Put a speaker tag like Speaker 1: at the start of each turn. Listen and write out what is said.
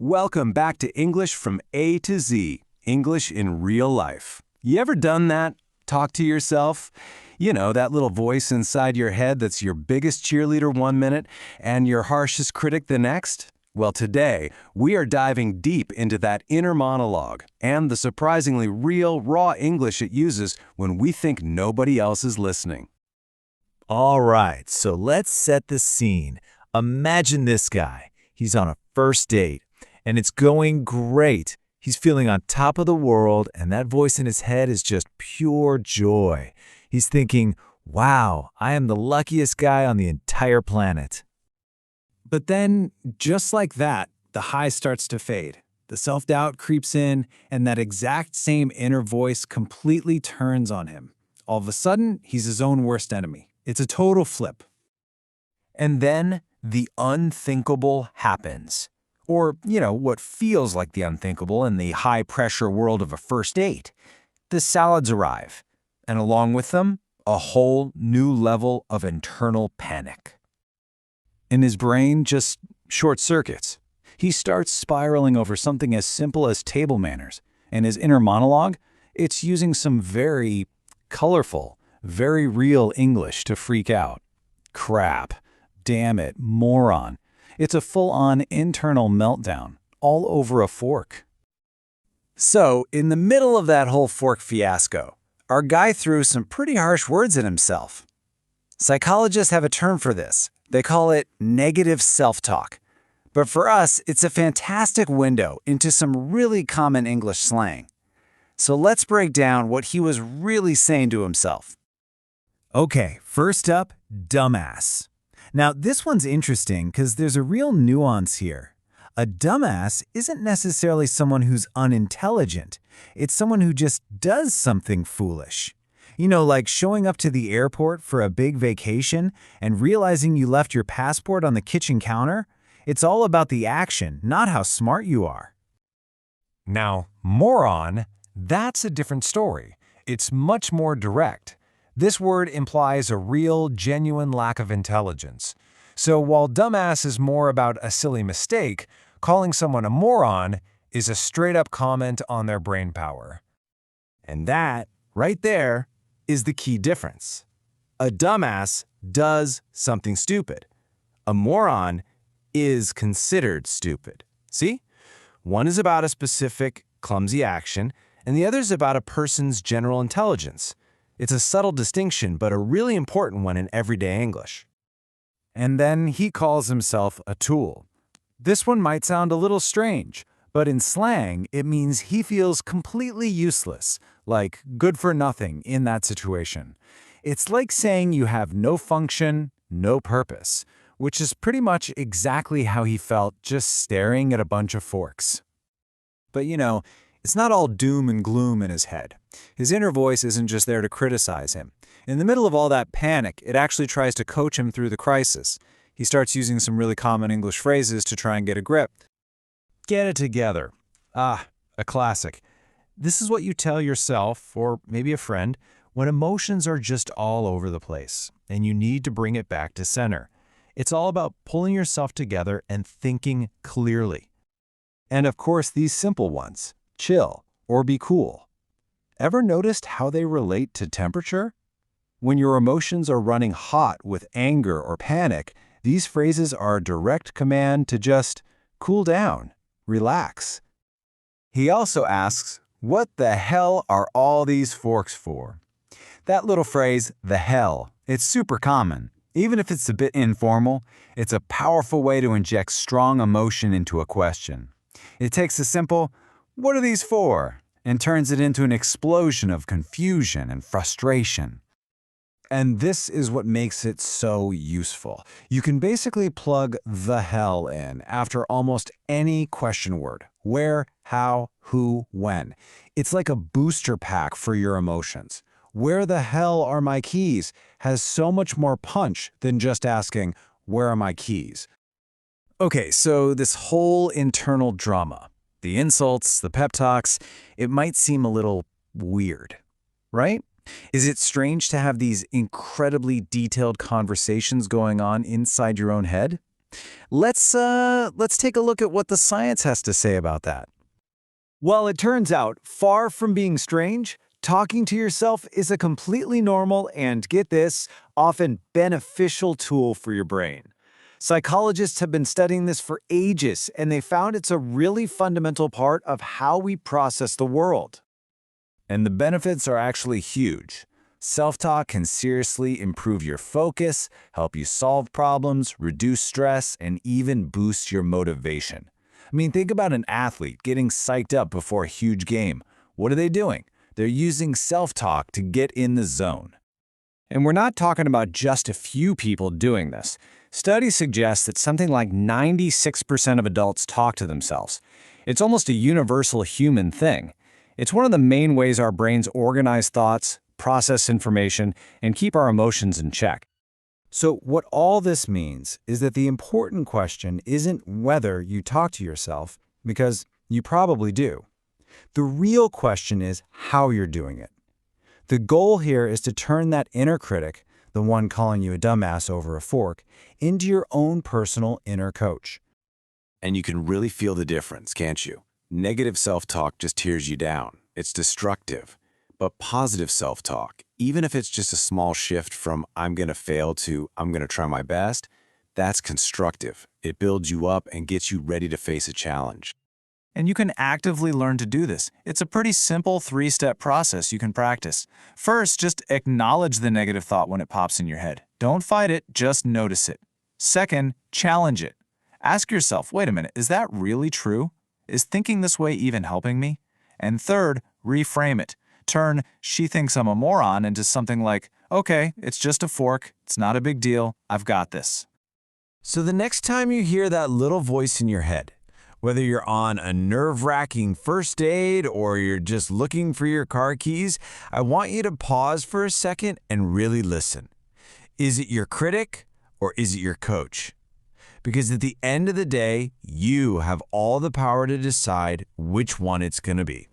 Speaker 1: Welcome back to English from A to Z, English in real life. You ever done that? Talk to yourself? You know, that little voice inside your head that's your biggest cheerleader one minute and your harshest critic the next? Well, today, we are diving deep into that inner monologue and the surprisingly real, raw English it uses when we think nobody else is listening.
Speaker 2: All right, so let's set the scene. Imagine this guy. He's on a first date, and it's going great. He's feeling on top of the world, and that voice in his head is just pure joy. He's thinking, wow, I am the luckiest guy on the entire planet.
Speaker 3: But then, just like that, the high starts to fade. The self-doubt creeps in, and that exact same inner voice completely turns on him. All of a sudden, he's his own worst enemy. It's a total flip.
Speaker 1: And then the unthinkable happens. Or, what feels like the unthinkable in the high-pressure world of a first date. The salads arrive, and along with them, a whole new level of internal panic.
Speaker 3: And his brain just short circuits. He starts spiraling over something as simple as table manners. And his inner monologue, it's using some very colorful, very real English to freak out. Crap. Damn it. Moron. It's a full-on internal meltdown, all over a fork.
Speaker 4: So, in the middle of that whole fork fiasco, our guy threw some pretty harsh words at himself. Psychologists have a term for this. They call it negative self-talk. But for us, it's a fantastic window into some really common English slang. So let's break down what he was really saying to himself.
Speaker 2: Okay, first up, dumbass. Now, this one's interesting because there's a real nuance here. A dumbass isn't necessarily someone who's unintelligent. It's someone who just does something foolish. Like showing up to the airport for a big vacation and realizing you left your passport on the kitchen counter. It's all about the action, not how smart you are.
Speaker 5: Now, moron, that's a different story. It's much more direct. This word implies a real, genuine lack of intelligence. So while dumbass is more about a silly mistake, calling someone a moron is a straight-up comment on their brain power.
Speaker 4: And that, right there, is the key difference. A dumbass does something stupid. A moron is considered stupid. See? One is about a specific, clumsy action, and the other is about a person's general intelligence. It's a subtle distinction, but a really important one in everyday English.
Speaker 3: And then he calls himself a tool. This one might sound a little strange, but in slang, it means he feels completely useless, like good for nothing in that situation. It's like saying you have no function, no purpose, which is pretty much exactly how he felt just staring at a bunch of forks. But it's not all doom and gloom in his head. His inner voice isn't just there to criticize him. In the middle of all that panic, it actually tries to coach him through the crisis. He starts using some really common English phrases to try and get a grip. Get it together. A classic. This is what you tell yourself, or maybe a friend, when emotions are just all over the place, and you need to bring it back to center. It's all about pulling yourself together and thinking clearly. And of course, these simple ones. Chill, or be cool. Ever noticed how they relate to temperature? When your emotions are running hot with anger or panic, these phrases are a direct command to just cool down, relax. He also asks, what the hell are all these forks for? That little phrase, the hell, it's super common. Even if it's a bit informal, it's a powerful way to inject strong emotion into a question. It takes a simple, what are these for? And turns it into an explosion of confusion and frustration. And this is what makes it so useful. You can basically plug the hell in after almost any question word. Where, how, who, when. It's like a booster pack for your emotions. Where the hell are my keys has so much more punch than just asking, where are my keys? Okay, so this whole internal drama, the insults, the pep talks, it might seem a little weird, right? Is it strange to have these incredibly detailed conversations going on inside your own head? Let's take a look at what the science has to say about that.
Speaker 2: Well, it turns out, far from being strange, talking to yourself is a completely normal and, get this, often beneficial tool for your brain. Psychologists have been studying this for ages, and they found it's a really fundamental part of how we process the world.
Speaker 3: And the benefits are actually huge. Self-talk can seriously improve your focus, help you solve problems, reduce stress, and even boost your motivation. I mean, think about an athlete getting psyched up before a huge game. What are they doing? They're using self-talk to get in the zone.
Speaker 1: And we're not talking about just a few people doing this. Studies suggest that something like 96% of adults talk to themselves. It's almost a universal human thing. It's one of the main ways our brains organize thoughts, process information, and keep our emotions in check.
Speaker 3: So what all this means is that the important question isn't whether you talk to yourself, because you probably do. The real question is how you're doing it. The goal here is to turn that inner critic, the one calling you a dumbass over a fork, into your own personal inner coach.
Speaker 4: And you can really feel the difference, can't you? Negative self-talk just tears you down. It's destructive. But positive self-talk, even if it's just a small shift from I'm going to fail to I'm going to try my best, that's constructive. It builds you up and gets you ready to face a challenge.
Speaker 6: And you can actively learn to do this. It's a pretty simple 3-step process you can practice. First, just acknowledge the negative thought when it pops in your head. Don't fight it, just notice it. Second, challenge it. Ask yourself, wait a minute, is that really true? Is thinking this way even helping me? And third, reframe it. Turn "she thinks I'm a moron" into something like, okay, it's just a fork, it's not a big deal, I've got this.
Speaker 5: So the next time you hear that little voice in your head, whether you're on a nerve-wracking first date or you're just looking for your car keys, I want you to pause for a second and really listen. Is it your critic or is it your coach? Because at the end of the day, you have all the power to decide which one it's going to be.